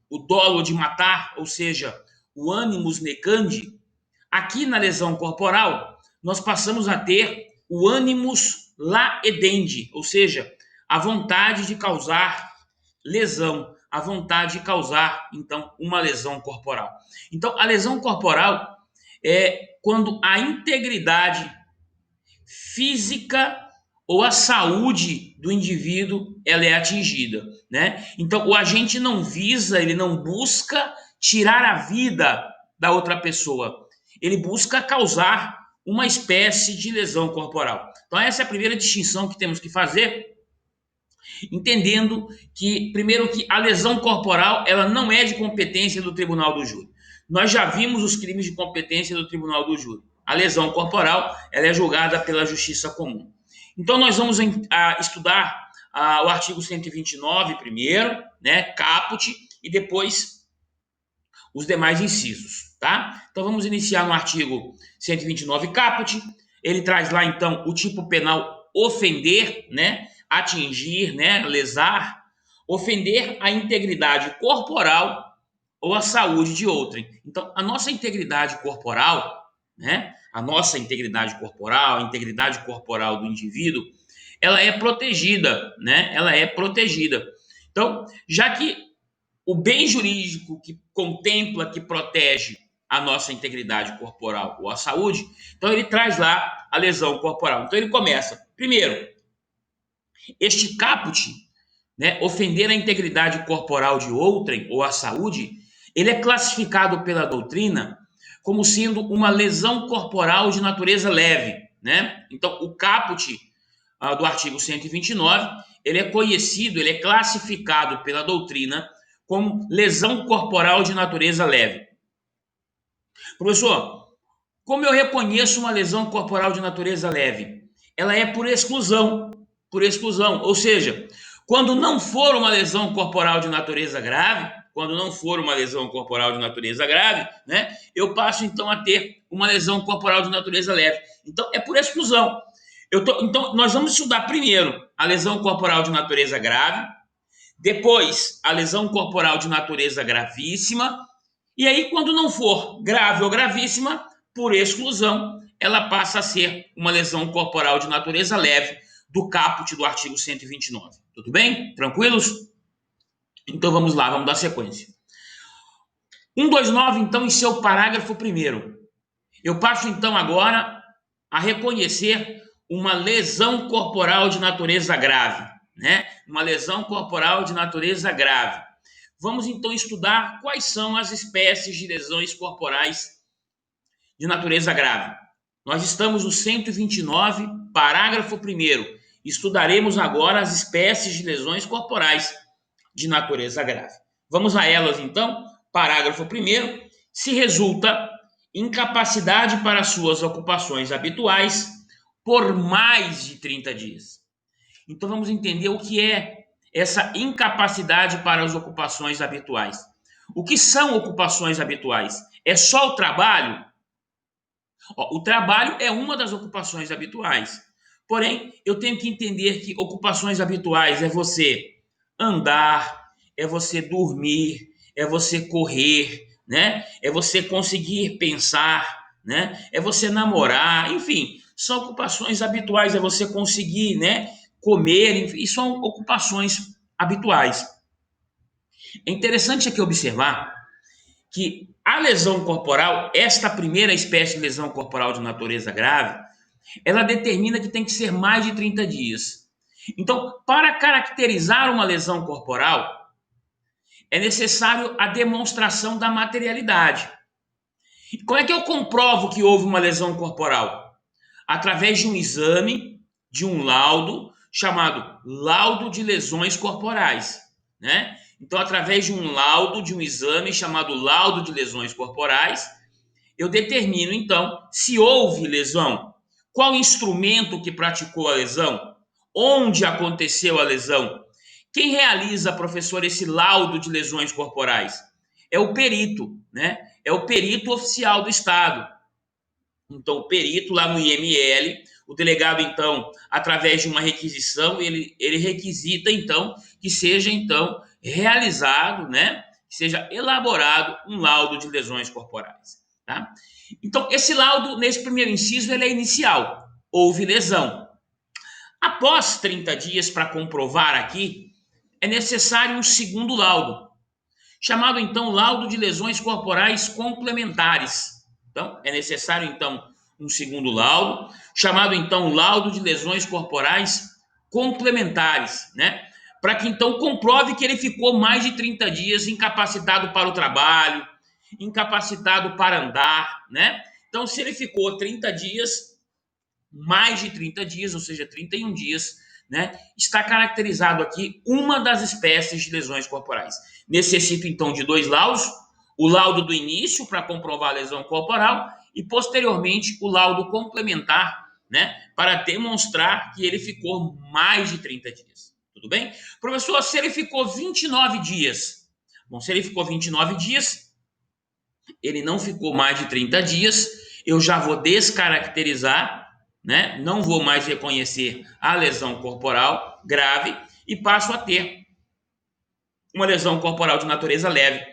o dolo de matar, ou seja, o animus necandi, aqui na lesão corporal, nós passamos a ter o animus laedendi, ou seja, a vontade de causar lesão, a vontade de causar, então, uma lesão corporal. Então, a lesão corporal é quando a integridade física ou a saúde do indivíduo ela é atingida, né? Então, o agente não visa, ele não busca tirar a vida da outra pessoa. Ele busca causar uma espécie de lesão corporal. Então, essa é a primeira distinção que temos que fazer, entendendo que, primeiro, que a lesão corporal ela não é de competência do tribunal do júri. Nós já vimos os crimes de competência do tribunal do júri. A lesão corporal ela é julgada pela justiça comum. Então, nós vamos estudar o artigo 129 primeiro, né, caput, e depois os demais incisos, tá? Então, vamos iniciar no artigo 129 caput. Ele traz lá, então, o tipo penal ofender, né, atingir, né, lesar, ofender a integridade corporal ou a saúde de outrem. Então, a nossa integridade corporal, né, a nossa integridade corporal, a integridade corporal do indivíduo, ela é protegida, né? Ela é protegida. Então, já que o bem jurídico que contempla, que protege a nossa integridade corporal ou a saúde, então ele traz lá a lesão corporal. Então ele começa, primeiro, este caput, né, ofender a integridade corporal de outrem ou a saúde, ele é classificado pela doutrina como sendo uma lesão corporal de natureza leve, né? Então, o caput do artigo 129, ele é conhecido, ele é classificado pela doutrina como lesão corporal de natureza leve. Professor, como eu reconheço uma lesão corporal de natureza leve? Ela é por exclusão, ou seja, quando não for uma lesão corporal de natureza grave, né, eu passo então a ter uma lesão corporal de natureza leve. Então é por exclusão. Então nós vamos estudar primeiro a lesão corporal de natureza grave, depois a lesão corporal de natureza gravíssima, e aí quando não for grave ou gravíssima, por exclusão, ela passa a ser uma lesão corporal de natureza leve do caput do artigo 129. Tudo bem? Tranquilos? Então vamos lá, vamos dar sequência. 129, então, em seu parágrafo 1º. Eu passo, então, agora a reconhecer uma lesão corporal de natureza grave, né? Uma lesão corporal de natureza grave. Vamos, então, estudar quais são as espécies de lesões corporais de natureza grave. Nós estamos no 129, parágrafo 1º. Estudaremos agora as espécies de lesões corporais de natureza grave. Vamos a elas, então. Parágrafo 1º. Se resulta incapacidade para suas ocupações habituais por mais de 30 dias. Então vamos entender o que é essa incapacidade para as ocupações habituais. O que são ocupações habituais? É só o trabalho? O trabalho é uma das ocupações habituais. Porém, eu tenho que entender que ocupações habituais é você andar, é você dormir, é você correr, né? É você conseguir pensar, né? É você namorar, enfim, são ocupações habituais, é você conseguir, né, comer, enfim, são ocupações habituais. É interessante aqui observar que a lesão corporal, esta primeira espécie de lesão corporal de natureza grave, ela determina que tem que ser mais de 30 dias. Então, para caracterizar uma lesão corporal, é necessário a demonstração da materialidade. Como é que eu comprovo que houve uma lesão corporal? Através de um exame, de um laudo, chamado laudo de lesões corporais, né? Então, através de um laudo, de um exame chamado laudo de lesões corporais, eu determino, então, se houve lesão, qual instrumento que praticou a lesão, onde aconteceu a lesão. Quem realiza, professor, esse laudo de lesões corporais? É o perito, né? É o perito oficial do Estado. Então, o perito lá no IML, o delegado, então, através de uma requisição, ele requisita, então, que seja, então, realizado, né? que seja elaborado um laudo de lesões corporais, tá? Então, esse laudo, nesse primeiro inciso, ele é inicial. Houve lesão. Após 30 dias, para comprovar aqui, é necessário um segundo laudo, chamado então laudo de lesões corporais complementares. Então, é necessário então um segundo laudo, chamado então laudo de lesões corporais complementares, né? Para que então comprove que ele ficou mais de 30 dias incapacitado para o trabalho, incapacitado para andar, né? Então, se ele ficou 30 dias, mais de 30 dias, ou seja, 31 dias, né, está caracterizado aqui uma das espécies de lesões corporais. Necessita, então, de dois laudos, o laudo do início para comprovar a lesão corporal e, posteriormente, o laudo complementar, né, para demonstrar que ele ficou mais de 30 dias. Tudo bem? Professor, se ele ficou 29 dias, bom, se ele ficou 29 dias, ele não ficou mais de 30 dias, eu já vou descaracterizar, né? Não vou mais reconhecer a lesão corporal grave e passo a ter uma lesão corporal de natureza leve,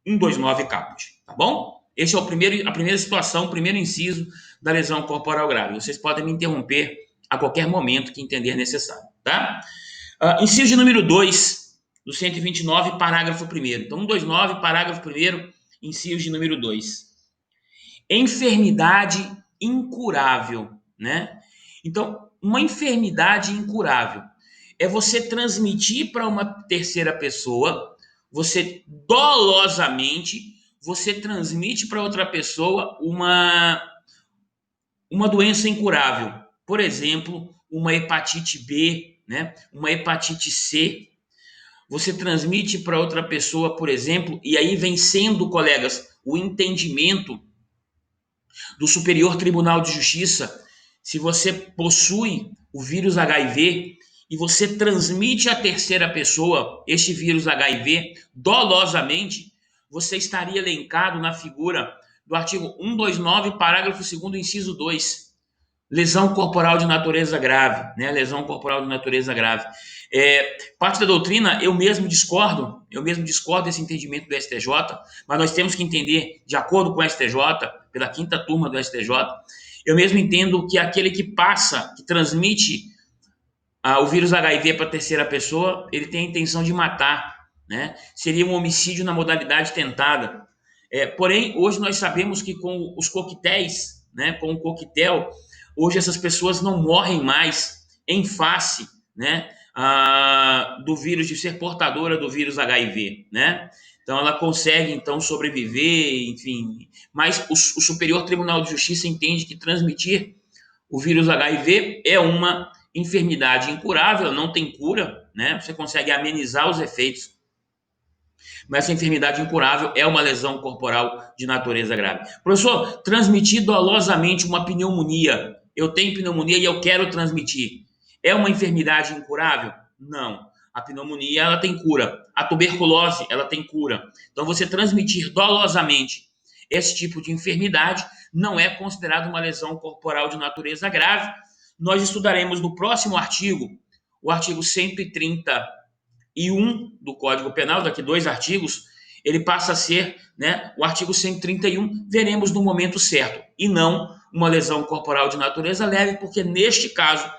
129 caput, tá bom? Esse é a primeira situação, o primeiro inciso da lesão corporal grave. Vocês podem me interromper a qualquer momento que entender necessário, tá? Inciso de número 2 do 129, parágrafo 1º. Então, 129, parágrafo 1º, inciso de número 2. Enfermidade incurável, né? Então, uma enfermidade incurável é você transmitir para uma terceira pessoa, você dolosamente, você transmite para outra pessoa uma doença incurável. Por exemplo, uma hepatite B, né? Uma hepatite C. Você transmite para outra pessoa, por exemplo, e aí vem sendo, colegas, o entendimento do Superior Tribunal de Justiça. Se você possui o vírus HIV e você transmite à terceira pessoa este vírus HIV dolosamente, você estaria elencado na figura do artigo 129, parágrafo 2º, inciso 2. Lesão corporal de natureza grave, né? Lesão corporal de natureza grave. Parte da doutrina, eu mesmo discordo desse entendimento do STJ, mas nós temos que entender, de acordo com o STJ, pela 5ª turma do STJ, eu mesmo entendo que aquele que passa, que transmite o vírus HIV para a terceira pessoa, ele tem a intenção de matar, né? Seria um homicídio na modalidade tentada. Porém, hoje nós sabemos que com os coquetéis, né, com o coquetel, hoje essas pessoas não morrem mais em face, né, do vírus, de ser portadora do vírus HIV, né? Então ela consegue então sobreviver, enfim. Mas o Superior Tribunal de Justiça entende que transmitir o vírus HIV é uma enfermidade incurável, não tem cura, né? Você consegue amenizar os efeitos, mas essa enfermidade incurável é uma lesão corporal de natureza grave. Professor, transmitir dolosamente uma pneumonia. Eu tenho pneumonia e eu quero transmitir. É uma enfermidade incurável? Não. A pneumonia, ela tem cura. A tuberculose, ela tem cura. Então, você transmitir dolosamente esse tipo de enfermidade não é considerado uma lesão corporal de natureza grave. Nós estudaremos no próximo artigo, o artigo 131 do Código Penal, daqui 2 artigos, ele passa a ser, né, o artigo 131, veremos no momento certo, e não uma lesão corporal de natureza leve, porque neste caso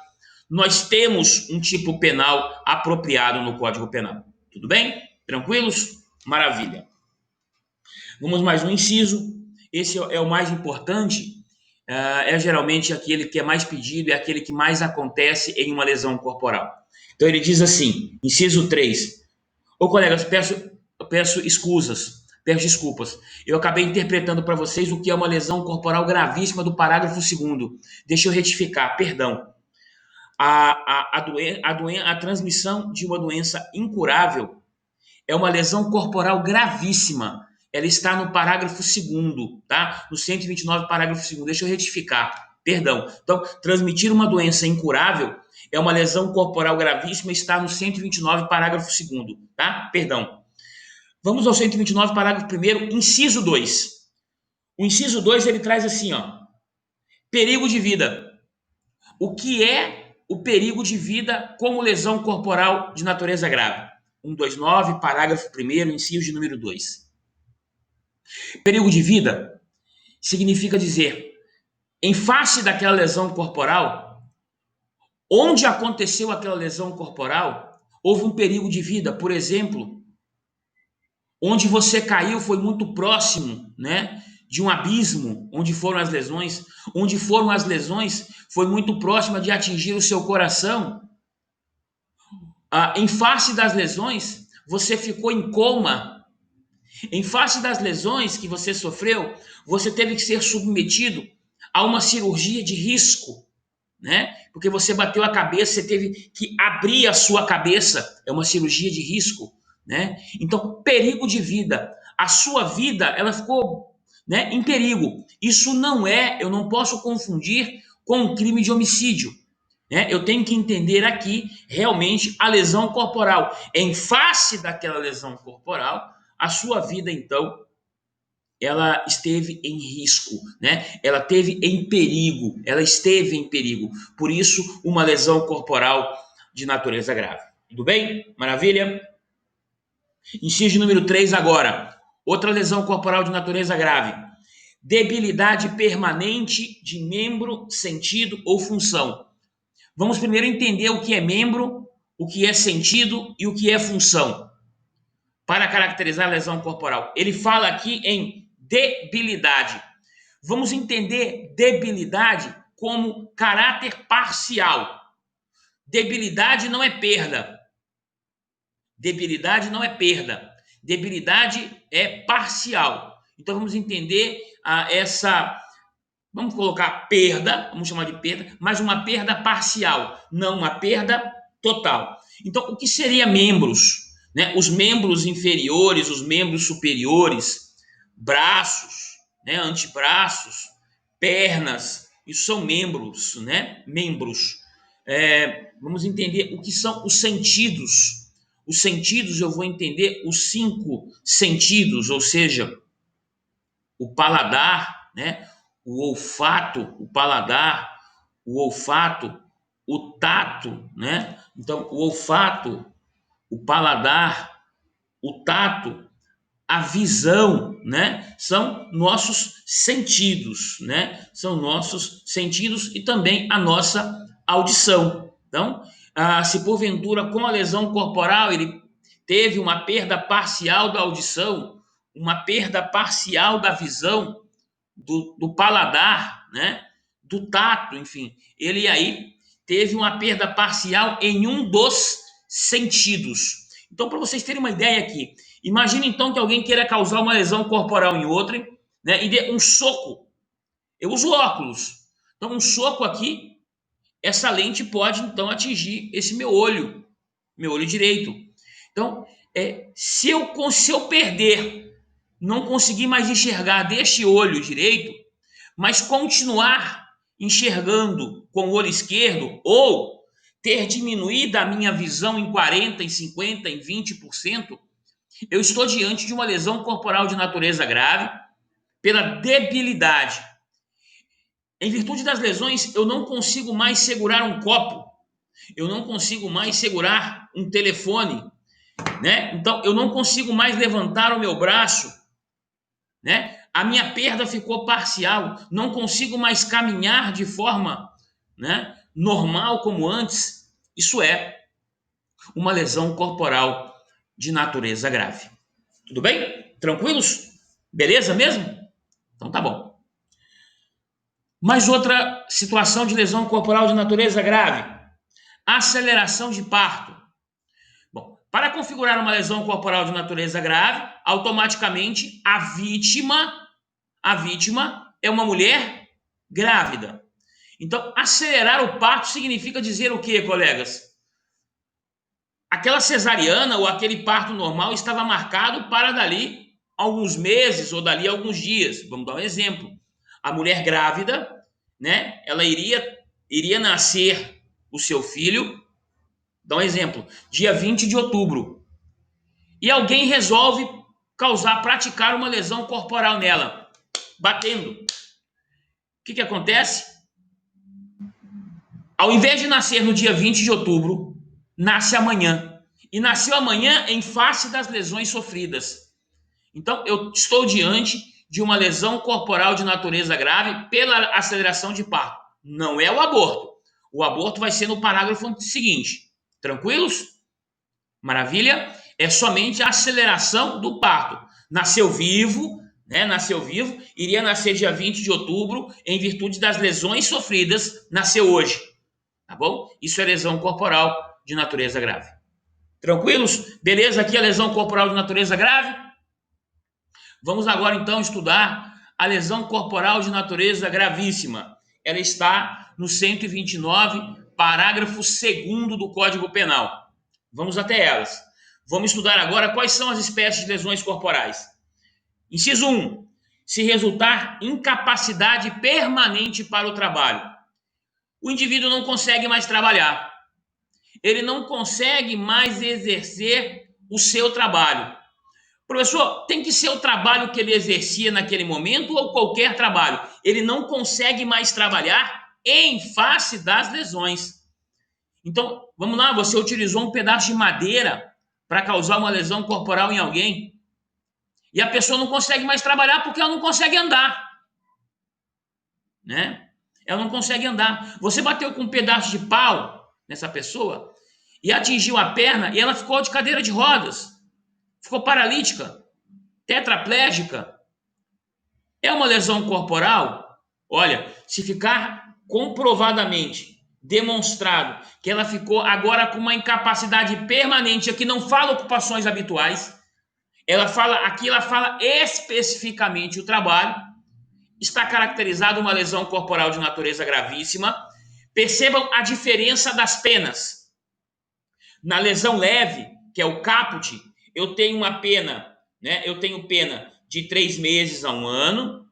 nós temos um tipo penal apropriado no Código Penal. Tudo bem? Tranquilos? Maravilha. Vamos mais um inciso. Esse é o mais importante, é geralmente aquele que é mais pedido, é aquele que mais acontece em uma lesão corporal. Então ele diz assim, inciso 3. Ô colegas, peço desculpas. Eu acabei interpretando para vocês o que é uma lesão corporal gravíssima do parágrafo 2º. Deixa eu retificar, perdão. A transmissão de uma doença incurável é uma lesão corporal gravíssima. Ela está no parágrafo 2º, tá? No 129, parágrafo 2º. Deixa eu retificar. Perdão. Então, transmitir uma doença incurável é uma lesão corporal gravíssima, está no 129, parágrafo 2º, tá? Perdão. Vamos ao 129, parágrafo 1º, inciso 2. O inciso 2, ele traz assim, ó. Perigo de vida. O que é o perigo de vida como lesão corporal de natureza grave? 129, parágrafo 1º, inciso de número 2. Perigo de vida significa dizer, em face daquela lesão corporal, onde aconteceu aquela lesão corporal, houve um perigo de vida. Por exemplo, onde você caiu foi muito próximo, né, de um abismo, onde foram as lesões. Onde foram as lesões foi muito próxima de atingir o seu coração. Em face das lesões, você ficou em coma. Em face das lesões que você sofreu, você teve que ser submetido a uma cirurgia de risco, né? Porque você bateu a cabeça, você teve que abrir a sua cabeça, é uma cirurgia de risco, né? Então, perigo de vida. A sua vida, ela ficou, né, em perigo. Isso não é, eu não posso confundir com um crime de homicídio, né? Eu tenho que entender aqui realmente a lesão corporal. Em face daquela lesão corporal, a sua vida, então, ela esteve em risco, né? Ela esteve em perigo, ela esteve em perigo. Por isso, uma lesão corporal de natureza grave. Tudo bem? Maravilha? Inciso número 3 agora. Outra lesão corporal de natureza grave. Debilidade permanente de membro, sentido ou função. Vamos primeiro entender o que é membro, o que é sentido e o que é função, para caracterizar a lesão corporal. Ele fala aqui em debilidade. Vamos entender debilidade como caráter parcial. Debilidade não é perda. Debilidade não é perda. Debilidade é parcial. Então vamos entender vamos colocar perda, vamos chamar de perda, mas uma perda parcial, não uma perda total. Então, o que seria membros? Né? Os membros inferiores, os membros superiores, braços, né? Antebraços, pernas, isso são membros, né? Membros. Vamos entender o que são os sentidos. Os sentidos, eu vou entender os 5 sentidos, ou seja, o paladar, né? O olfato, o paladar, o olfato, o tato, né? Então, o olfato, o paladar, o tato, a visão, né? São nossos sentidos, né? São nossos sentidos e também a nossa audição. Então, se porventura com a lesão corporal ele teve uma perda parcial da audição, uma perda parcial da visão, do paladar, né? Do tato, enfim, ele aí teve uma perda parcial em um dos sentidos. Então, para vocês terem uma ideia aqui, imagine então que alguém queira causar uma lesão corporal em outrem, né? E dê um soco. Eu uso óculos. Então, um soco aqui, essa lente pode então atingir esse meu olho direito. Então, se eu perder, não conseguir mais enxergar deste olho direito, mas continuar enxergando com o olho esquerdo, ou ter diminuído a minha visão em 40%, em 50%, em 20%, eu estou diante de uma lesão corporal de natureza grave pela debilidade. Em virtude das lesões, eu não consigo mais segurar um copo, eu não consigo mais segurar um telefone, né? Então, eu não consigo mais levantar o meu braço, né? A minha perda ficou parcial, não consigo mais caminhar de forma, né, normal como antes. Isso é uma lesão corporal de natureza grave. Tudo bem? Tranquilos? Beleza mesmo? Então tá bom. Mais outra situação de lesão corporal de natureza grave: aceleração de parto. Bom, para configurar uma lesão corporal de natureza grave, automaticamente a vítima é uma mulher grávida. Então, acelerar o parto significa dizer o quê, colegas? Aquela cesariana ou aquele parto normal estava marcado para dali alguns meses ou dali alguns dias. Vamos dar um exemplo. A mulher grávida, né? Ela iria nascer o seu filho, dá um exemplo, dia 20 de outubro. E alguém resolve praticar uma lesão corporal nela, batendo. O que acontece? Ao invés de nascer no dia 20 de outubro, nasce amanhã. e nasceu amanhã em face das lesões sofridas. Então, eu estou diante de uma lesão corporal de natureza grave pela aceleração de parto. Não é o aborto. O aborto vai ser no parágrafo seguinte. Tranquilos? Maravilha? É somente a aceleração do parto. Nasceu vivo, né? Nasceu vivo, iria nascer dia 20 de outubro, em virtude das lesões sofridas, nasceu hoje. Tá bom? Isso é lesão corporal de natureza grave. Tranquilos? Beleza? Aqui a lesão corporal de natureza grave. Vamos agora então estudar a lesão corporal de natureza gravíssima. Ela está no 129, parágrafo 2º do Código Penal. Vamos até elas. Vamos estudar agora quais são as espécies de lesões corporais. Inciso 1. Se resultar incapacidade permanente para o trabalho. O indivíduo não consegue mais trabalhar. Ele não consegue mais exercer o seu trabalho. Professor, tem que ser o trabalho que ele exercia naquele momento ou qualquer trabalho? Ele não consegue mais trabalhar em face das lesões. Então, vamos lá, você utilizou um pedaço de madeira para causar uma lesão corporal em alguém e a pessoa não consegue mais trabalhar porque ela não consegue andar, né? Ela não consegue andar. Você bateu com um pedaço de pau nessa pessoa e atingiu a perna e ela ficou de cadeira de rodas, ficou paralítica, tetraplégica. É uma lesão corporal? Olha, se ficar comprovadamente demonstrado que ela ficou agora com uma incapacidade permanente, aqui não fala ocupações habituais, aqui ela fala especificamente o trabalho, está caracterizada uma lesão corporal de natureza gravíssima. Percebam a diferença das penas. Na lesão leve, que é o caput, eu tenho uma pena, né? Eu tenho pena de 3 meses a 1 ano.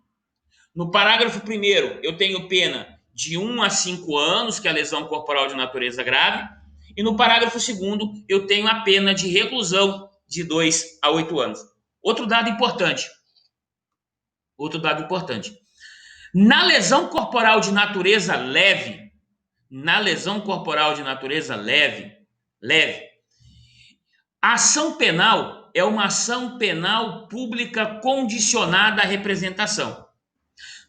No parágrafo 1º, eu tenho pena de 1 a 5 anos, que é a lesão corporal de natureza grave. E no parágrafo 2º, eu tenho a pena de reclusão de 2 a 8 anos. Outro dado importante. Na lesão corporal de natureza leve, a ação penal é uma ação penal pública condicionada à representação.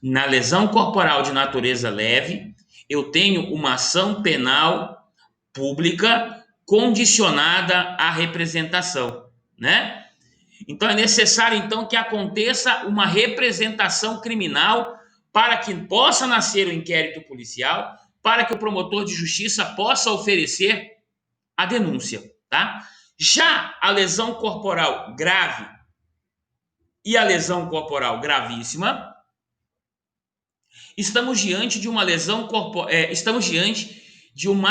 Na lesão corporal de natureza leve, eu tenho uma ação penal pública condicionada à representação, né? Então é necessário então que aconteça uma representação criminal para que possa nascer o inquérito policial, para que o promotor de justiça possa oferecer a denúncia, tá? Já a lesão corporal grave e a lesão corporal gravíssima, estamos diante de uma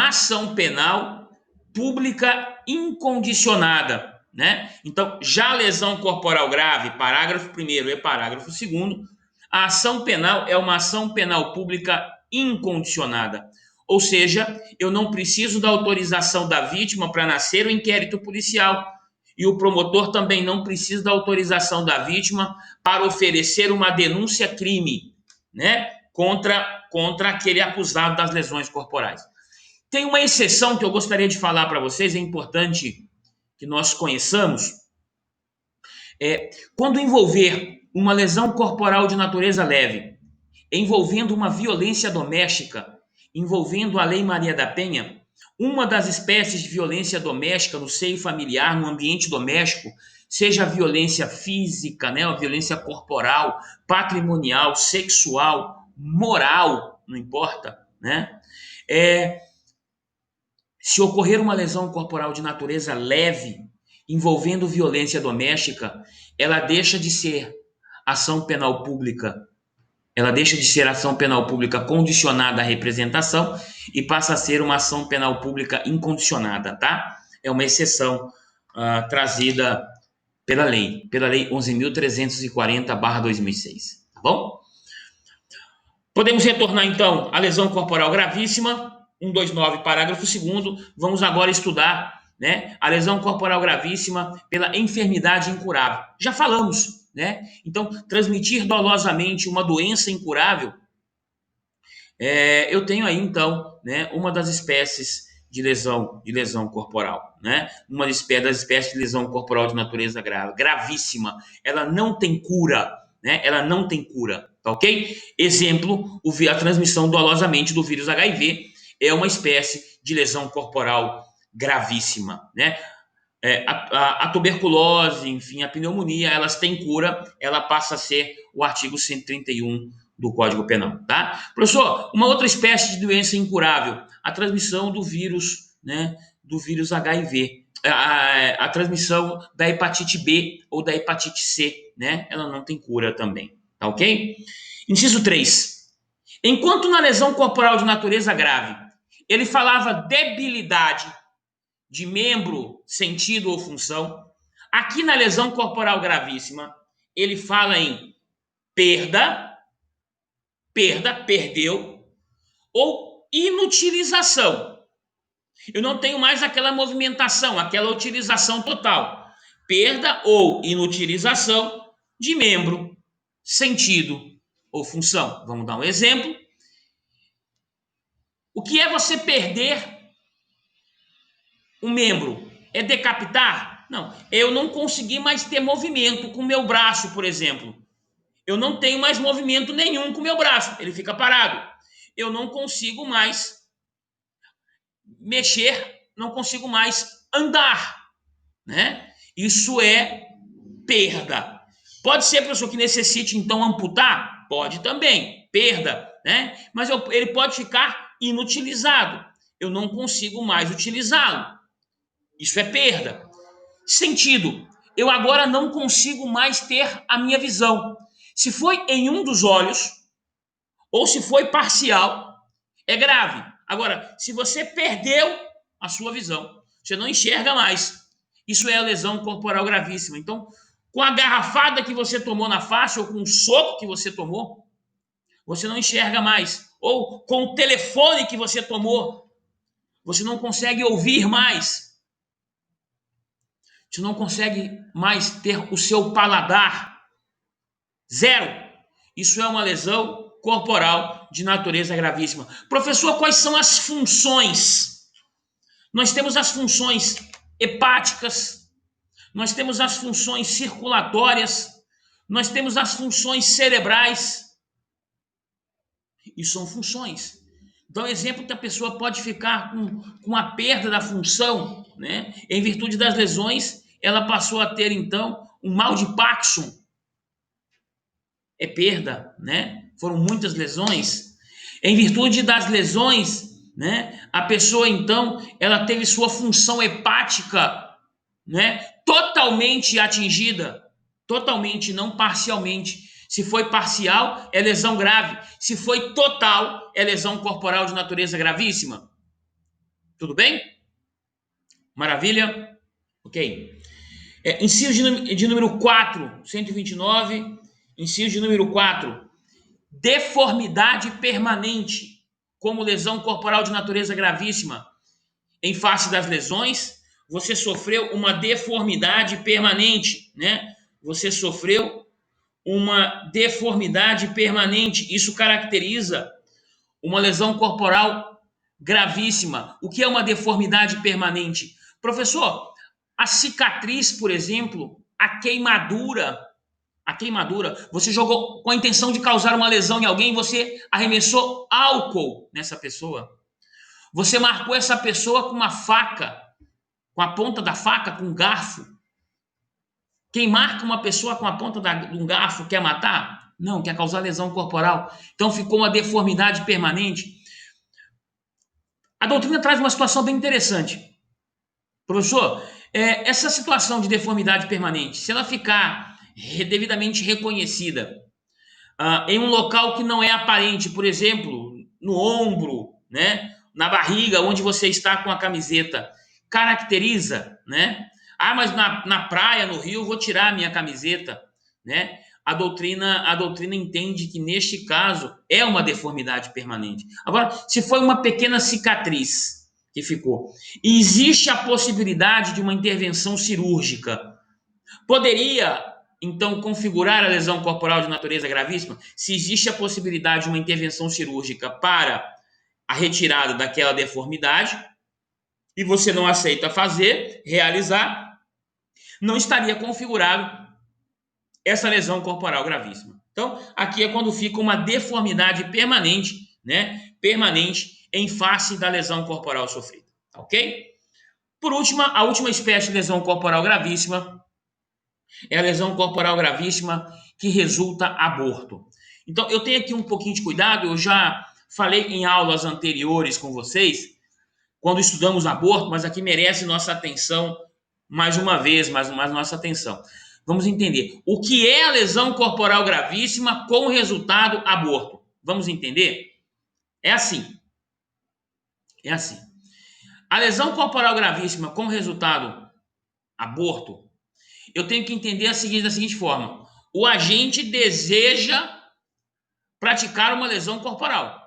ação penal pública incondicionada, né? Então, já a lesão corporal grave, parágrafo 1º e parágrafo 2º, a ação penal é uma ação penal pública incondicionada. Ou seja, eu não preciso da autorização da vítima para nascer o inquérito policial. E o promotor também não precisa da autorização da vítima para oferecer uma denúncia-crime, né? Contra aquele acusado das lesões corporais. Tem uma exceção que eu gostaria de falar para vocês, é importante que nós conheçamos. Quando envolver uma lesão corporal de natureza leve, envolvendo uma violência doméstica, envolvendo a Lei Maria da Penha, uma das espécies de violência doméstica no seio familiar, no ambiente doméstico, seja a violência física, né, a violência corporal, patrimonial, sexual, moral, não importa, né? Se ocorrer uma lesão corporal de natureza leve, envolvendo violência doméstica, ela deixa de ser ação penal pública. Ela deixa de ser ação penal pública condicionada à representação e passa a ser uma ação penal pública incondicionada, tá? É uma exceção trazida pela lei 11.340/2006, tá bom? Podemos retornar, então, à lesão corporal gravíssima, 129, parágrafo 2º. Vamos agora estudar, né, a lesão corporal gravíssima pela enfermidade incurável. Já falamos, né? Então, transmitir dolosamente uma doença incurável, eu tenho aí, então, né, uma das espécies de lesão corporal, né? Uma das espécies de lesão corporal de natureza grave, gravíssima. Ela não tem cura, né? Ela não tem cura, tá ok? Exemplo, a transmissão dolosamente do vírus HIV é uma espécie de lesão corporal gravíssima, né? A tuberculose, enfim, a pneumonia, elas têm cura, ela passa a ser o artigo 131 do Código Penal, tá? Professor, uma outra espécie de doença incurável, a transmissão do vírus, né, do vírus HIV, a transmissão da hepatite B ou da hepatite C, né, ela não tem cura também, tá ok? Inciso 3. Enquanto na lesão corporal de natureza grave, ele falava debilidade de membro, sentido ou função, aqui na lesão corporal gravíssima, ele fala em perda, perdeu, ou inutilização. Eu não tenho mais aquela movimentação, aquela utilização total. Perda ou inutilização de membro, sentido ou função. Vamos dar um exemplo. O que é você perder um membro? É decapitar? Não. Eu não consegui mais ter movimento com o meu braço, por exemplo. Eu não tenho mais movimento nenhum com o meu braço. Ele fica parado. Eu não consigo mais mexer, não consigo mais andar, né? Isso é perda. Pode ser, professor, que necessite, então, amputar? Pode também. Perda, né? Mas ele pode ficar inutilizado. Eu não consigo mais utilizá-lo. Isso é perda. Sentido. Eu agora não consigo mais ter a minha visão. Se foi em um dos olhos, ou se foi parcial, é grave. Agora, se você perdeu a sua visão, você não enxerga mais, isso é a lesão corporal gravíssima. Então, com a garrafada que você tomou na face, ou com o soco que você tomou, você não enxerga mais. Ou com o telefone que você tomou, você não consegue ouvir mais. Você não consegue mais ter o seu paladar. Zero. Isso é uma lesão corporal de natureza gravíssima. Professor, quais são as funções? Nós temos as funções hepáticas, nós temos as funções circulatórias, nós temos as funções cerebrais. Isso são funções. Então, exemplo que a pessoa pode ficar com a perda da função, né? Em virtude das lesões, ela passou a ter, então, um mal de Parkinson. É perda, né? Foram muitas lesões. Em virtude das lesões, né? A pessoa, então, ela teve sua função hepática, né? Totalmente atingida. Totalmente, não parcialmente. Se foi parcial, é lesão grave. Se foi total, é lesão corporal de natureza gravíssima. Tudo bem? Maravilha? Ok. Inciso de número 4, 129. Inciso de número 4. Deformidade permanente, como lesão corporal de natureza gravíssima. Em face das lesões, você sofreu uma deformidade permanente, né? Você sofreu uma deformidade permanente. Isso caracteriza uma lesão corporal gravíssima. O que é uma deformidade permanente? Professor, a cicatriz, por exemplo, a queimadura, você jogou com a intenção de causar uma lesão em alguém, você arremessou álcool nessa pessoa. Você marcou essa pessoa com uma faca, com a ponta da faca, com um garfo. Quem marca uma pessoa com a ponta de um garfo quer matar? Não, quer causar lesão corporal. Então ficou uma deformidade permanente. A doutrina traz uma situação bem interessante. Professor, essa situação de deformidade permanente, se ela ficar devidamente reconhecida em um local que não é aparente, por exemplo, no ombro, né, na barriga, onde você está com a camiseta, caracteriza, né? Ah, mas na praia, no rio, eu vou tirar a minha camiseta, né? A doutrina entende que neste caso é uma deformidade permanente. Agora, se foi uma pequena cicatriz que ficou, e existe a possibilidade de uma intervenção cirúrgica, poderia então configurar a lesão corporal de natureza gravíssima? Se existe a possibilidade de uma intervenção cirúrgica para a retirada daquela deformidade, e você não aceita fazer, realizar, não estaria configurado essa lesão corporal gravíssima. Então, aqui é quando fica uma deformidade permanente, né? Permanente em face da lesão corporal sofrida, ok? Por último, a última espécie de lesão corporal gravíssima é a lesão corporal gravíssima que resulta aborto. Então, eu tenho aqui um pouquinho de cuidado, eu já falei em aulas anteriores com vocês, quando estudamos aborto, mas aqui merece nossa atenção mais uma vez, mais nossa atenção. Vamos entender o que é a lesão corporal gravíssima com resultado aborto. Vamos entender? É assim. É assim. A lesão corporal gravíssima com resultado aborto, eu tenho que entender da seguinte forma: o agente deseja praticar uma lesão corporal.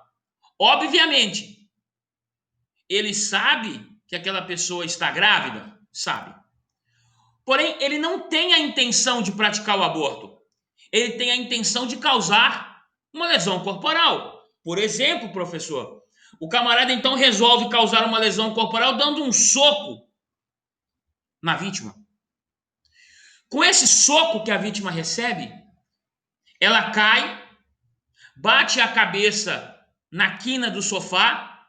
Obviamente, ele sabe que aquela pessoa está grávida? Sabe. Porém, ele não tem a intenção de praticar o aborto. Ele tem a intenção de causar uma lesão corporal. Por exemplo, professor, o camarada então resolve causar uma lesão corporal dando um soco na vítima. Com esse soco que a vítima recebe, ela cai, bate a cabeça na quina do sofá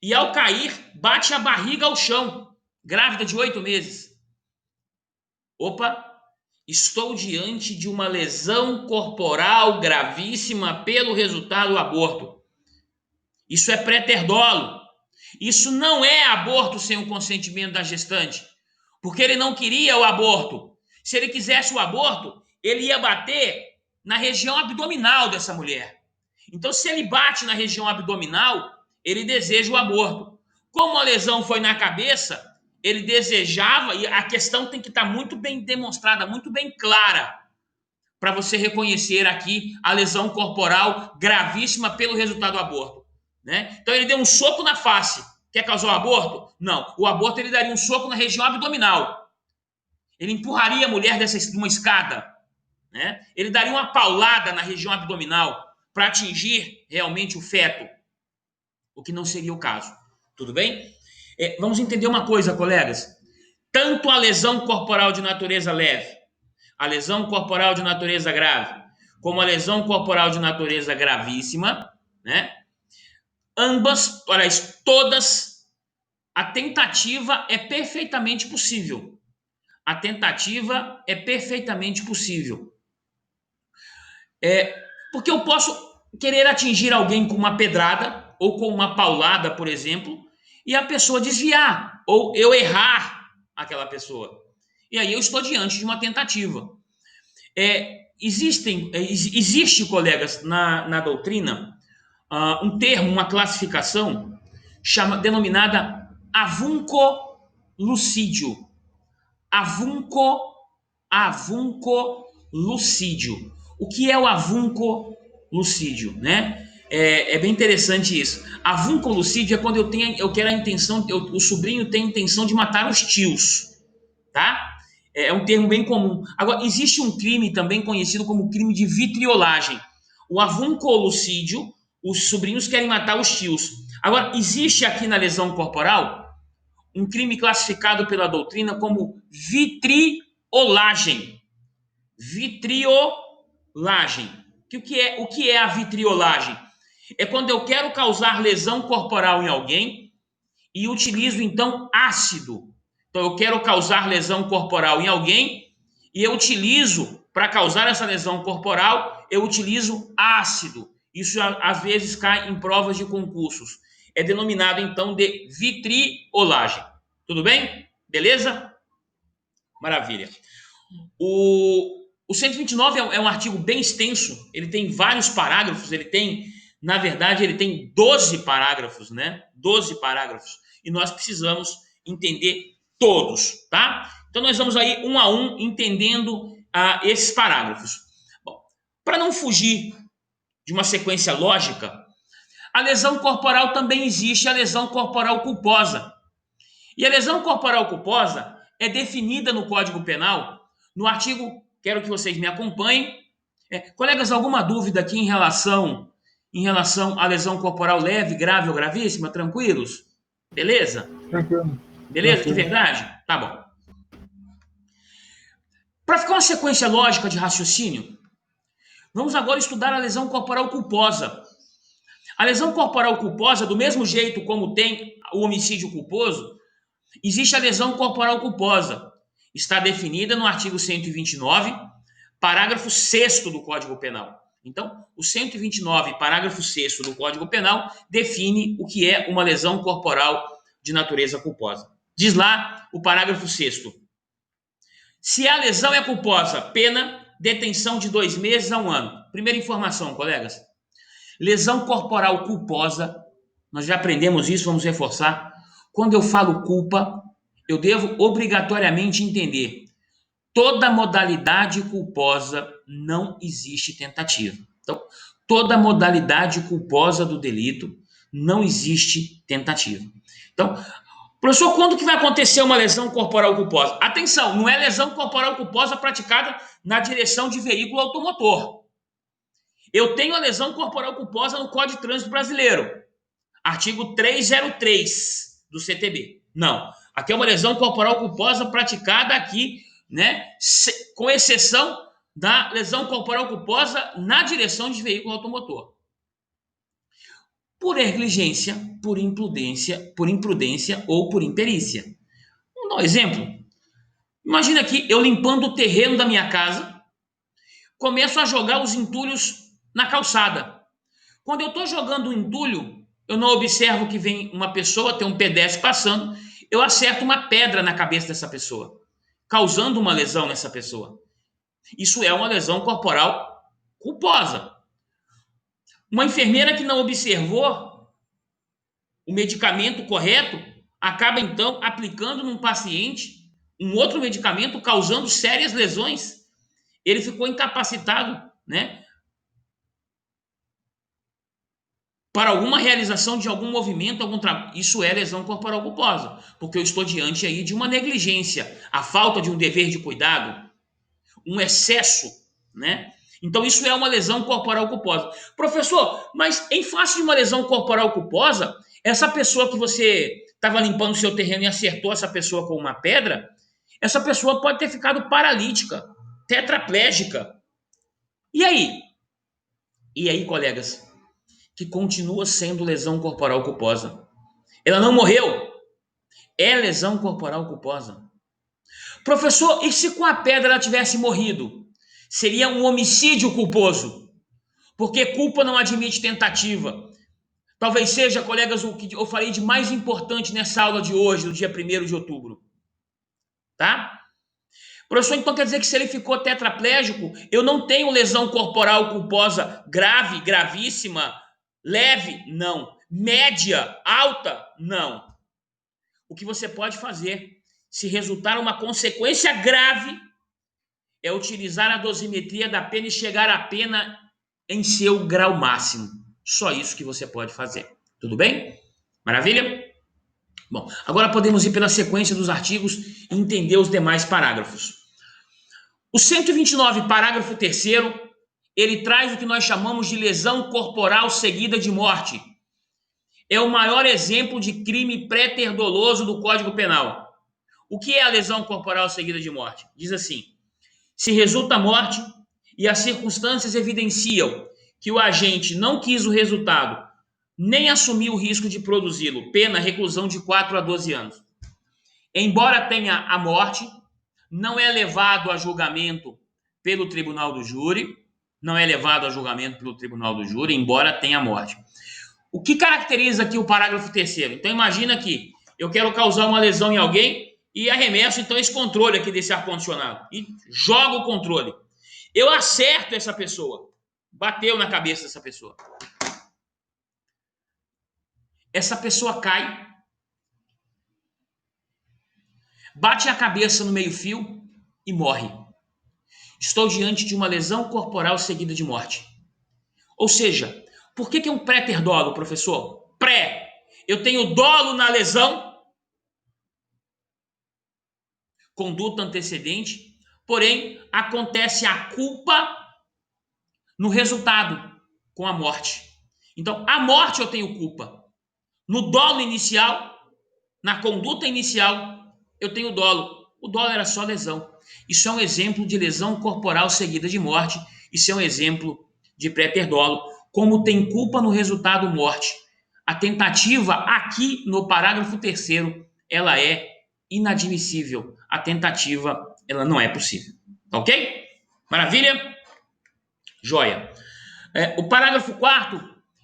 e, ao cair, bate a barriga ao chão, grávida de 8 meses. Opa, estou diante de uma lesão corporal gravíssima pelo resultado do aborto. Isso é pré-terdolo. Isso não é aborto sem o consentimento da gestante, porque ele não queria o aborto. Se ele quisesse o aborto, ele ia bater na região abdominal dessa mulher. Então, se ele bate na região abdominal, ele deseja o aborto. Como a lesão foi na cabeça, ele desejava, e a questão tem que estar muito bem demonstrada, muito bem clara, para você reconhecer aqui a lesão corporal gravíssima pelo resultado do aborto. Né? Então ele deu um soco na face. Quer causar o aborto? Não. O aborto ele daria um soco na região abdominal. Ele empurraria a mulher de uma escada. Né? Ele daria uma paulada na região abdominal para atingir realmente o feto, o que não seria o caso. Tudo bem? Vamos entender uma coisa, colegas. Tanto a lesão corporal de natureza leve, a lesão corporal de natureza grave, como a lesão corporal de natureza gravíssima, né? Ambas, aliás, todas, a tentativa é perfeitamente possível. A tentativa é perfeitamente possível. Porque eu posso querer atingir alguém com uma pedrada ou com uma paulada, por exemplo, e a pessoa desviar, ou eu errar aquela pessoa. E aí eu estou diante de uma tentativa. Existe, colegas, na doutrina, um termo, uma classificação denominada avunco-lucídio. Avunco-lucídio. O que é o avunco-lucídio, né? É bem interessante isso. Avunco-lucídio é quando eu quero a intenção, o sobrinho tem a intenção de matar os tios, tá? É um termo bem comum. Agora, existe um crime também conhecido como crime de vitriolagem. O avunco-lucídio, os sobrinhos querem matar os tios. Agora, existe aqui na lesão corporal um crime classificado pela doutrina como vitriolagem. Vitriolagem. O que é a vitriolagem? É quando eu quero causar lesão corporal em alguém e utilizo, então, ácido. Então, eu quero causar lesão corporal em alguém e eu utilizo, para causar essa lesão corporal, eu utilizo ácido. Isso, às vezes, cai em provas de concursos. É denominado, então, de vitriolagem. Tudo bem? Beleza? Maravilha. O 129 é um artigo bem extenso, ele tem vários parágrafos, na verdade, ele tem 12 parágrafos, né? 12 parágrafos. E nós precisamos entender todos, tá? Então, nós vamos aí um a um entendendo esses parágrafos. Bom, para não fugir de uma sequência lógica, a lesão corporal também existe, a lesão corporal culposa. E a lesão corporal culposa é definida no Código Penal, no artigo, quero que vocês me acompanhem. Colegas, alguma dúvida aqui em relação à lesão corporal leve, grave ou gravíssima? Tranquilos? Beleza? Tranquilo. Beleza? De Tranquilo. verdade? Tá bom. Para ficar uma sequência lógica de raciocínio, vamos agora estudar a lesão corporal culposa. A lesão corporal culposa, do mesmo jeito como tem o homicídio culposo, existe a lesão corporal culposa. Está definida no artigo 129, parágrafo 6º do Código Penal. Então, o 129, parágrafo 6º do Código Penal, define o que é uma lesão corporal de natureza culposa. Diz lá o parágrafo 6º. Se a lesão é culposa, pena, detenção de 2 meses a 1 ano. Primeira informação, colegas. Lesão corporal culposa, nós já aprendemos isso, vamos reforçar. Quando eu falo culpa, eu devo obrigatoriamente entender: toda modalidade culposa não existe tentativa. Então, toda modalidade culposa do delito não existe tentativa. Então, professor, quando que vai acontecer uma lesão corporal culposa? Atenção, não é lesão corporal culposa praticada na direção de veículo automotor. Eu tenho a lesão corporal culposa no Código de Trânsito Brasileiro, artigo 303 do CTB. Não, aqui é uma lesão corporal culposa praticada aqui, né, com exceção da lesão corporal culposa na direção de veículo automotor. Por negligência, por imprudência ou por imperícia. Vamos dar um exemplo. Imagina aqui eu limpando o terreno da minha casa, começo a jogar os entulhos na calçada. Quando eu estou jogando o entulho, eu não observo que vem uma pessoa, tem um pedestre passando, eu acerto uma pedra na cabeça dessa pessoa, causando uma lesão nessa pessoa. Isso é uma lesão corporal culposa. Uma enfermeira que não observou o medicamento correto acaba então aplicando num paciente um outro medicamento, causando sérias lesões. Ele ficou incapacitado, né, para alguma realização de algum movimento, algum trabalho. Isso é lesão corporal culposa, porque eu estou diante aí de uma negligência, a falta de um dever de cuidado, um excesso, né? Então isso é uma lesão corporal culposa. Professor, mas em face de uma lesão corporal culposa, essa pessoa que você estava limpando o seu terreno e acertou essa pessoa com uma pedra, essa pessoa pode ter ficado paralítica, tetraplégica. E aí? E aí, colegas, que continua sendo lesão corporal culposa. Ela não morreu, é lesão corporal culposa. Professor, e se com a pedra ela tivesse morrido? Seria um homicídio culposo, porque culpa não admite tentativa. Talvez seja, colegas, o que eu falei de mais importante nessa aula de hoje, no dia 1º de outubro. Tá? Professor, então quer dizer que se ele ficou tetraplégico, eu não tenho lesão corporal culposa grave, gravíssima, leve? Não. Média, alta? Não. O que você pode fazer, se resultar uma consequência grave, é utilizar a dosimetria da pena e chegar à pena em seu grau máximo. Só isso que você pode fazer. Tudo bem? Maravilha? Bom, agora podemos ir pela sequência dos artigos e entender os demais parágrafos. O 129, parágrafo 3º, ele traz o que nós chamamos de lesão corporal seguida de morte. É o maior exemplo de crime pré-terdoloso do Código Penal. O que é a lesão corporal seguida de morte? Diz assim: se resulta a morte e as circunstâncias evidenciam que o agente não quis o resultado, nem assumiu o risco de produzi-lo, pena reclusão de 4 a 12 anos. Embora tenha a morte, não é levado a julgamento pelo tribunal do júri, não é levado a julgamento pelo tribunal do júri, embora tenha a morte. O que caracteriza aqui o parágrafo 3º? Então imagina que eu quero causar uma lesão em alguém e arremesso então esse controle aqui desse ar-condicionado e jogo o controle. Eu acerto essa pessoa, bateu na cabeça dessa pessoa. Essa pessoa cai, bate a cabeça no meio-fio e morre. Estou diante de uma lesão corporal seguida de morte. Ou seja, por que é um pré-ter dolo, professor? Pré. Eu tenho dolo na lesão, conduta antecedente, porém acontece a culpa no resultado, com a morte. Então, a morte eu tenho culpa. No dolo inicial, Na conduta inicial, eu tenho dolo. O dolo era só lesão. Isso é um exemplo de lesão corporal seguida de morte. Isso é um exemplo de pré-ter-dolo. Como tem culpa no resultado morte. A tentativa aqui no parágrafo 3º, ela é inadmissível. A tentativa, ela não é possível. Ok? Maravilha? Joia. O parágrafo 4º,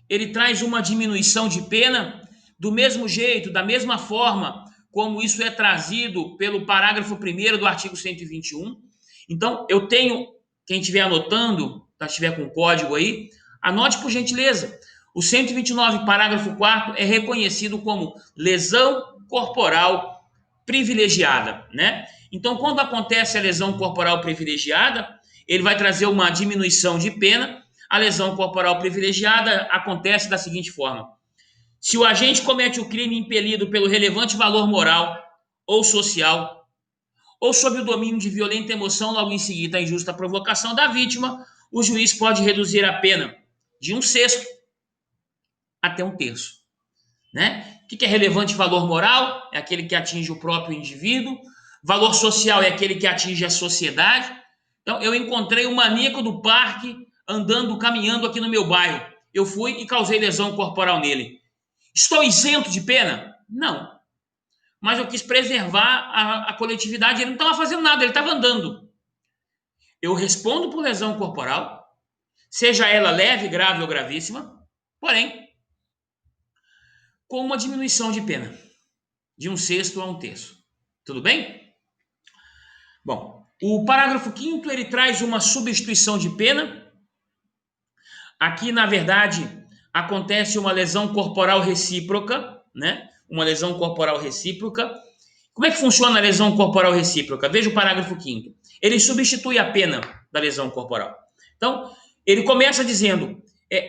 ele traz uma diminuição de pena do mesmo jeito, da mesma forma como isso é trazido pelo parágrafo 1º do artigo 121. Então, eu tenho, quem estiver anotando, estiver com código aí, anote por gentileza. O 129, parágrafo 4º, é reconhecido como lesão corporal privilegiada, né? Então, quando acontece a lesão corporal privilegiada, ele vai trazer uma diminuição de pena. A lesão corporal privilegiada acontece da seguinte forma: se o agente comete o crime impelido pelo relevante valor moral ou social, ou sob o domínio de violenta emoção logo em seguida à injusta provocação da vítima, o juiz pode reduzir a pena de 1/6 até 1/3. Né? O que é relevante valor moral? É aquele que atinge o próprio indivíduo. Valor social é aquele que atinge a sociedade. Então, eu encontrei um maníaco do parque andando, caminhando aqui no meu bairro. Eu fui e causei lesão corporal nele. Estou isento de pena? Não. Mas eu quis preservar a coletividade. Ele não estava fazendo nada, ele estava andando. Eu respondo por lesão corporal, seja ela leve, grave ou gravíssima, porém, com uma diminuição de pena, de 1/6 a 1/3. Tudo bem? Bom, o parágrafo 5º, ele traz uma substituição de pena. Aqui, na verdade, acontece uma lesão corporal recíproca, né? Uma lesão corporal recíproca. Como é que funciona a lesão corporal recíproca? Veja o parágrafo 5º. Ele substitui a pena da lesão corporal. Então, ele começa dizendo,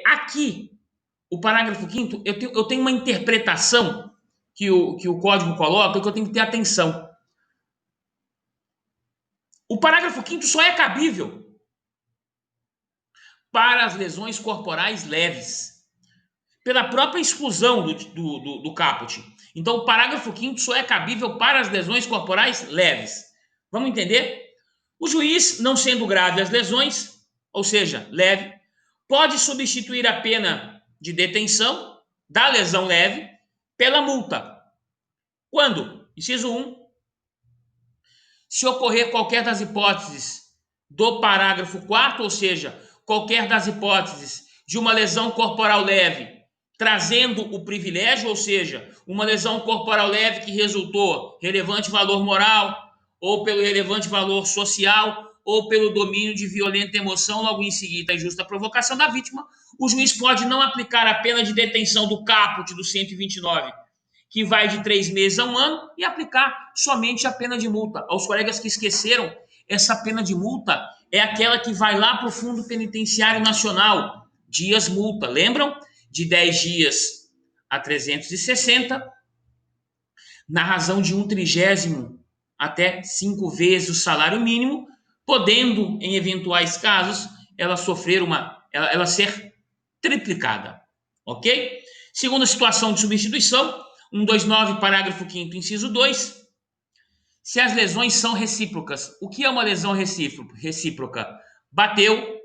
aqui, o parágrafo 5º, eu tenho uma interpretação que o código coloca que eu tenho que ter atenção. O parágrafo 5º só é cabível para as lesões corporais leves, pela própria exclusão do caput. Então, o parágrafo 5º só é cabível para as lesões corporais leves. Vamos entender? O juiz, não sendo grave as lesões, ou seja, leve, pode substituir a pena de detenção da lesão leve pela multa. Quando? Inciso 1. Se ocorrer qualquer das hipóteses do parágrafo 4º, ou seja, qualquer das hipóteses de uma lesão corporal leve trazendo o privilégio, ou seja, uma lesão corporal leve que resultou relevante valor moral, ou pelo relevante valor social, ou pelo domínio de violenta emoção logo em seguida à injusta provocação da vítima, o juiz pode não aplicar a pena de detenção do caput do 129, que vai de 3 meses a 1 ano, e aplicar somente a pena de multa. Aos colegas que esqueceram, essa pena de multa é aquela que vai lá para o Fundo Penitenciário Nacional, dias multa, lembram? De 10 dias a 360, na razão de 1/30 até 5 vezes o salário mínimo, podendo, em eventuais casos, ela ser triplicada. Ok? Segunda situação de substituição, 129, parágrafo 5º, inciso 2. Se as lesões são recíprocas. O que é uma lesão recíproca? Bateu,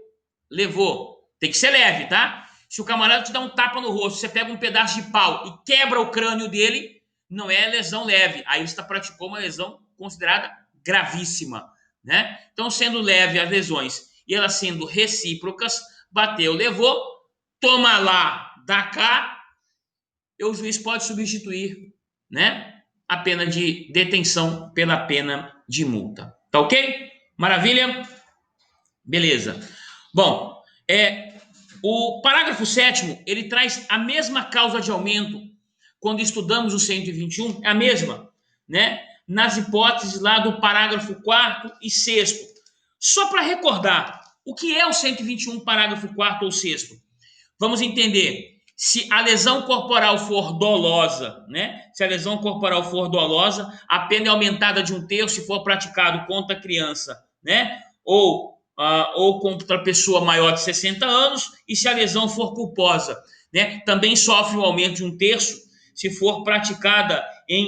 levou. Tem que ser leve, tá? Se o camarada te dá um tapa no rosto, você pega um pedaço de pau e quebra o crânio dele, não é lesão leve. Aí você praticou uma lesão considerada gravíssima, né? Então, sendo leve as lesões e elas sendo recíprocas, bateu, levou, toma lá, dá cá, o juiz pode substituir, né, a pena de detenção pela pena de multa. Tá ok? Maravilha? Beleza. Bom, o parágrafo 7º, ele traz a mesma causa de aumento quando estudamos o 121, é a mesma, né? Nas hipóteses lá do parágrafo 4º e 6º. Só para recordar, o que é o 121, parágrafo 4º ou 6º? Vamos entender. Se a lesão corporal for dolosa, né? Se a lesão corporal for dolosa, a pena é aumentada de 1/3 se for praticado contra a criança, né? Ou contra a pessoa maior de 60 anos, e se a lesão for culposa, né? Também sofre um aumento de 1/3 se for praticada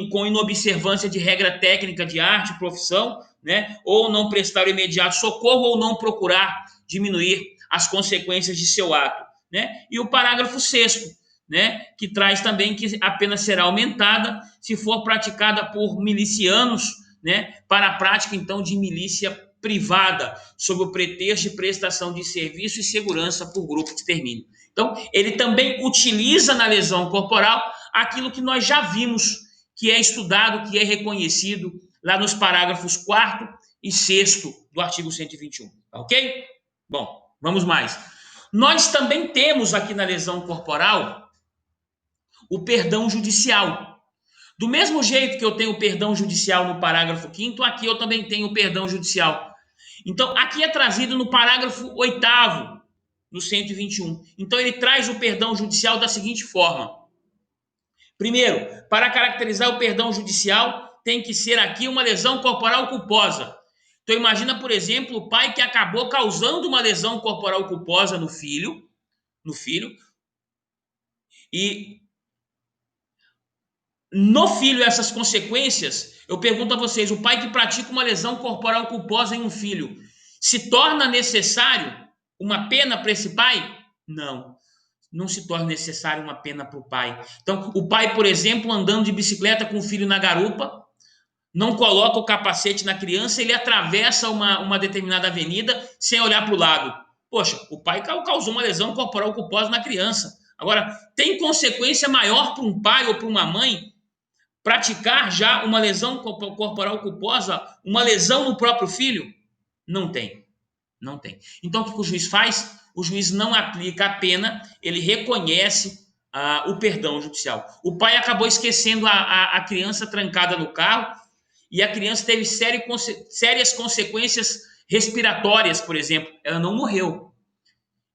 com inobservância de regra técnica de arte, profissão, né? Ou não prestar o imediato socorro ou não procurar diminuir as consequências de seu ato, né? E o parágrafo 6º, né? Que traz também que a pena será aumentada se for praticada por milicianos, né? Para a prática, então, de milícia privada, sob o pretexto de prestação de serviço e segurança por grupo de extermínio. Então, ele também utiliza na lesão corporal aquilo que nós já vimos, que é estudado, que é reconhecido lá nos parágrafos 4º e 6º do artigo 121. Ok? Bom, vamos mais. Nós também temos aqui na lesão corporal o perdão judicial. Do mesmo jeito que eu tenho o perdão judicial no parágrafo 5º, aqui eu também tenho o perdão judicial. Então, aqui é trazido no parágrafo 8º, no 121. Então, ele traz o perdão judicial da seguinte forma. Primeiro, para caracterizar o perdão judicial, tem que ser aqui uma lesão corporal culposa. Então, imagina, por exemplo, o pai que acabou causando uma lesão corporal culposa no filho, e no filho essas consequências, eu pergunto a vocês, o pai que pratica uma lesão corporal culposa em um filho, se torna necessário uma pena para esse pai? Não se torna necessário uma pena para o pai. Então, o pai, por exemplo, andando de bicicleta com o filho na garupa, não coloca o capacete na criança, ele atravessa uma determinada avenida sem olhar para o lado. Poxa, o pai causou uma lesão corporal culposa na criança. Agora, tem consequência maior para um pai ou para uma mãe praticar já uma lesão corporal culposa, uma lesão no próprio filho? Não tem. Não tem. Então, o que o juiz faz? O juiz não aplica a pena, ele reconhece o perdão judicial. O pai acabou esquecendo a criança trancada no carro e a criança teve sérias consequências respiratórias, por exemplo. Ela não morreu.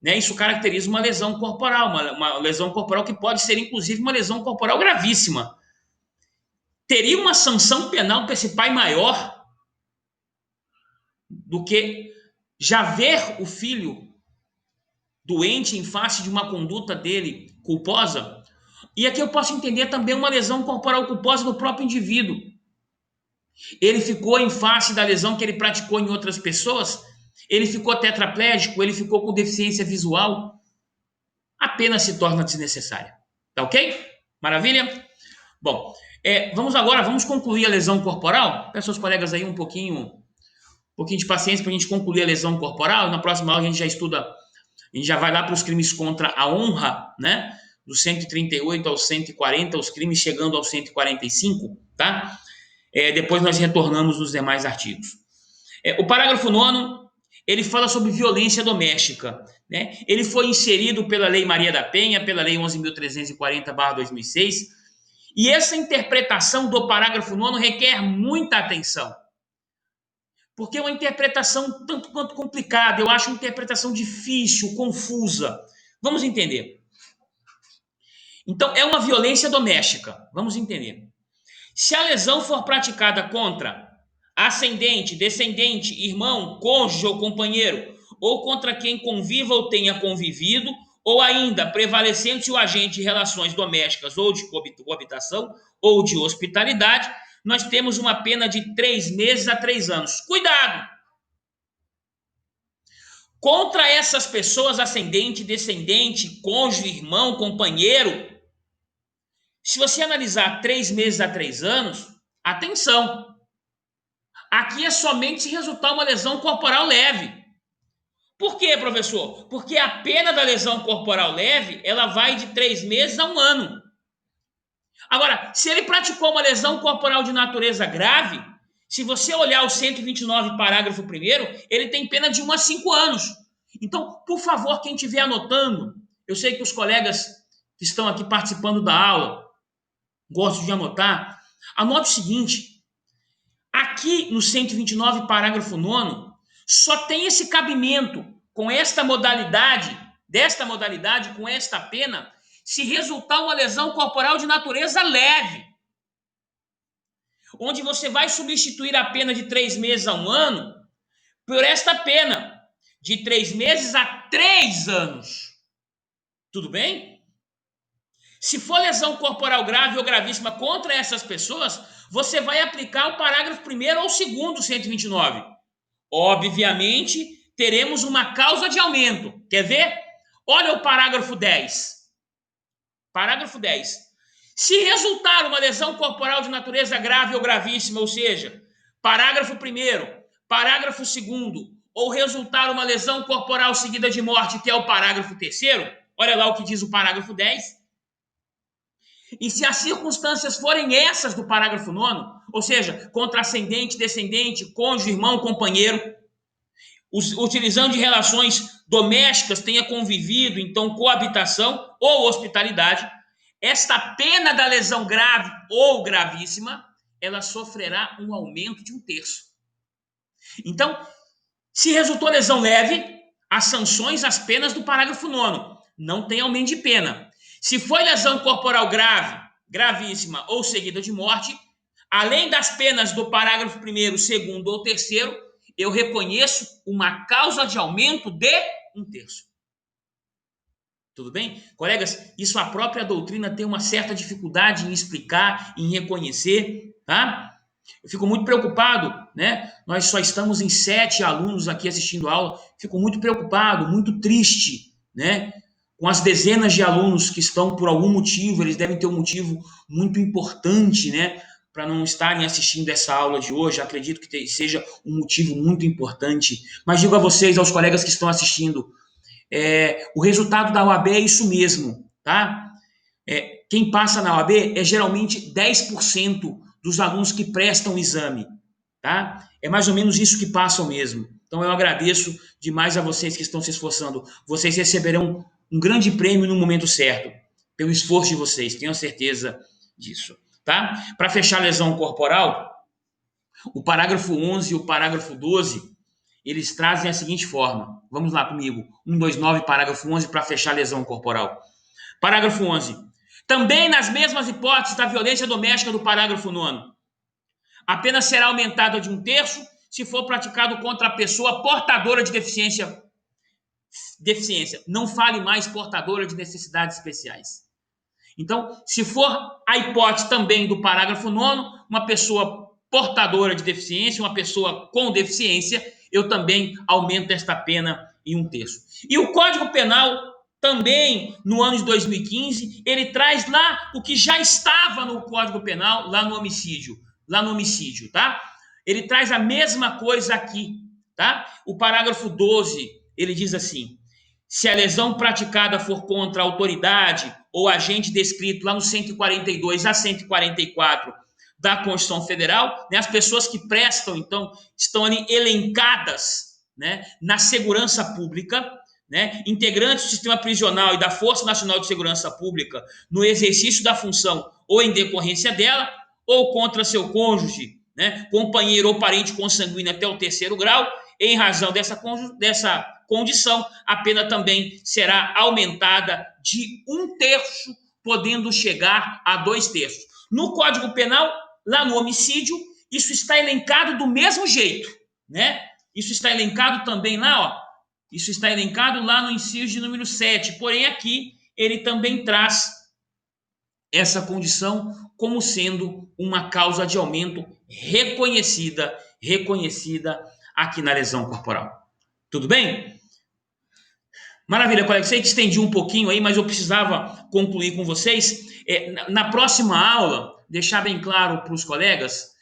Né? Isso caracteriza uma lesão corporal, uma lesão corporal que pode ser, inclusive, uma lesão corporal gravíssima. Teria uma sanção penal para esse pai maior do que já ver o filho doente em face de uma conduta dele culposa? E aqui eu posso entender também uma lesão corporal culposa do próprio indivíduo. Ele ficou em face da lesão que ele praticou em outras pessoas, ele ficou tetraplégico, ele ficou com deficiência visual, a pena se torna desnecessária. Tá ok? Maravilha? Bom, vamos concluir a lesão corporal. Peço aos colegas aí um pouquinho de paciência para a gente concluir a lesão corporal. Na próxima aula a gente já estuda, a gente já vai lá para os crimes contra a honra, né? Do 138 ao 140, os crimes chegando ao 145, tá? Depois nós retornamos nos demais artigos. O parágrafo 9º, ele fala sobre violência doméstica, né? Ele foi inserido pela Lei Maria da Penha, pela Lei 11.340/2006, e essa interpretação do parágrafo 9º requer muita atenção, porque é uma interpretação tanto quanto complicada, eu acho uma interpretação difícil, confusa. Vamos entender. Então, é uma violência doméstica. Vamos entender. Se a lesão for praticada contra ascendente, descendente, irmão, cônjuge ou companheiro, ou contra quem conviva ou tenha convivido, ou ainda prevalecendo-se o agente de relações domésticas ou de coabitação ou de hospitalidade, nós temos uma pena de 3 meses a 3 anos. Cuidado! Contra essas pessoas, ascendente, descendente, cônjuge, irmão, companheiro, se você analisar 3 meses a 3 anos, atenção! Aqui é somente se resultar uma lesão corporal leve. Por quê, professor? Porque a pena da lesão corporal leve, ela vai de 3 meses a 1 ano. Agora, se ele praticou uma lesão corporal de natureza grave, se você olhar o 129, parágrafo 1º, ele tem pena de 1 a 5 anos. Então, por favor, quem estiver anotando, eu sei que os colegas que estão aqui participando da aula gostam de anotar, anote o seguinte: aqui no 129, parágrafo 9º, só tem esse cabimento com esta modalidade, com esta pena, se resultar uma lesão corporal de natureza leve, onde você vai substituir a pena de 3 meses a 1 ano por esta pena de 3 meses a 3 anos. Tudo bem? Se for lesão corporal grave ou gravíssima contra essas pessoas, você vai aplicar o parágrafo 1º ou 2º do 129. Obviamente, teremos uma causa de aumento. Quer ver? Olha o parágrafo 10. Parágrafo 10. Se resultar uma lesão corporal de natureza grave ou gravíssima, ou seja, parágrafo 1º, parágrafo 2º, ou resultar uma lesão corporal seguida de morte, que é o parágrafo 3º, olha lá o que diz o parágrafo 10. E se as circunstâncias forem essas do parágrafo 9º, ou seja, contra ascendente, descendente, cônjuge, irmão, companheiro, utilizando de relações domésticas, tenha convivido, então, coabitação ou hospitalidade, esta pena da lesão grave ou gravíssima, ela sofrerá um aumento de 1/3. Então, se resultou lesão leve, as sanções, as penas do parágrafo 9º, não tem aumento de pena. Se foi lesão corporal grave, gravíssima ou seguida de morte, além das penas do parágrafo 1º, 2º ou 3º, eu reconheço uma causa de aumento de 1/3. Tudo bem? Colegas, isso a própria doutrina tem uma certa dificuldade em explicar, em reconhecer, tá? Eu fico muito preocupado, né? Nós só estamos em 7 alunos aqui assistindo a aula. Fico muito preocupado, muito triste, né? Com as dezenas de alunos que estão por algum motivo, eles devem ter um motivo muito importante, né? Para não estarem assistindo essa aula de hoje. Acredito que seja um motivo muito importante. Mas digo a vocês, aos colegas que estão assistindo, o resultado da OAB é isso mesmo, tá? Quem passa na OAB é geralmente 10% dos alunos que prestam o exame, tá? É mais ou menos isso que passam mesmo. Então eu agradeço demais a vocês que estão se esforçando. Vocês receberão um grande prêmio no momento certo, pelo esforço de vocês, tenho certeza disso, tá? Para fechar a lesão corporal, o parágrafo 11 e o parágrafo 12, eles trazem a seguinte forma. Vamos lá comigo. 129, parágrafo 11, para fechar a lesão corporal. Parágrafo 11. Também nas mesmas hipóteses da violência doméstica do parágrafo 9º, a pena será aumentada de 1/3 se for praticado contra a pessoa portadora de deficiência. Não fale mais portadora de necessidades especiais. Então, se for a hipótese também do parágrafo 9º, uma pessoa portadora de deficiência, uma pessoa com deficiência, eu também aumento esta pena em 1/3. E o Código Penal também, no ano de 2015, ele traz lá o que já estava no Código Penal, lá no homicídio, tá? Ele traz a mesma coisa aqui, tá? O parágrafo 12, ele diz assim: se a lesão praticada for contra a autoridade ou agente descrito lá no 142 a 144 da Constituição Federal, né, as pessoas que prestam, então, estão ali elencadas, né, na segurança pública, né, integrantes do sistema prisional e da Força Nacional de Segurança Pública no exercício da função ou em decorrência dela, ou contra seu cônjuge, né, companheiro ou parente consanguíneo até o 3º grau, em razão dessa condição, a pena também será aumentada de 1/3, podendo chegar a 2/3. No Código Penal, lá no homicídio, isso está elencado do mesmo jeito, né? Isso está elencado também lá, ó. Isso está elencado lá no inciso de número 7. Porém, aqui ele também traz essa condição como sendo uma causa de aumento reconhecida aqui na lesão corporal. Tudo bem? Maravilha, colega. Sei que estendi um pouquinho aí, mas eu precisava concluir com vocês. Na próxima aula, deixar bem claro para os colegas